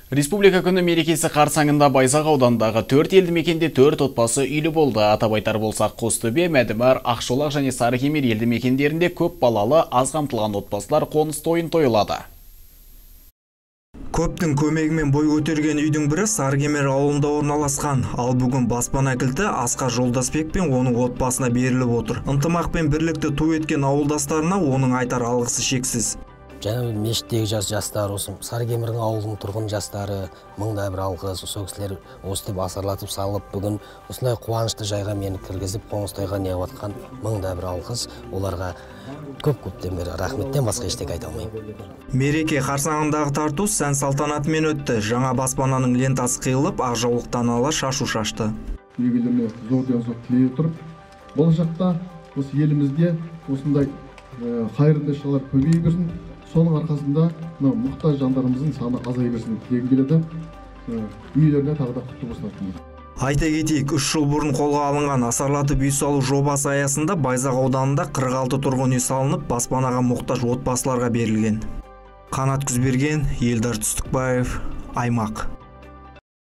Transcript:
Республика күні мерекесі қарсаңында Байзақ ауданындағы 4 елді мекенде 4 отбасы үйлі болды. Атап айтар болсақ, Қостөбе, Мәдімар, Ақшолақ және Сарыкемер елді мекендерінде көп балалы, аз қамтылған отбасылар қоныс тойын тойлады. Көптің көмегімен бой көтерген үйдің бірі Сарыкемер ауылында орналасқан. Ал бүгін баспана кілті Асқар Жолдасбек пен оның отбасына беріліп отыр. Ынтымақ пен бірлікті той еткен ауылдастарына оның айтар алғысы шексіз. Жаңа мешіттегі жастар, осы Сарыкемердің ауылының тұрғын жастары, мыңда бір алғыс, сол кісілер осы деп асарлатып салып, бүгін осындай қуанышты жайға мені кіргізіп, қоныс тойға неғып атқан мыңда бір алғыс. Оларға көп-көптен бері рахметтен басқа ештеңе айта алмаймын. Мереке қарсаңындағы тарту сән салтанатымен өтті. Жаңа баспананың лентасы қиылып, ақ жаулықтан ала шашу шашты. Егелеріне зор денсаулық тілей отырып, болашақта осы елімізде осындай қайырымды işler көбейе берсін. Соның арқасында мұқтаж жандарымыздың саны азай берсін дегім келеді. Үйлеріне тағы да құтты болсын. Айта кетейік, 3 жыл бұрын қолға алынған асарлатып үй салу жобасы аясында Байзақ ауданында 46 тұрғын үй салынып, баспанаға мұқтаж отбасыларға берілген. Қанат Күзберген, Елдар Түстікбаев, Аймақ.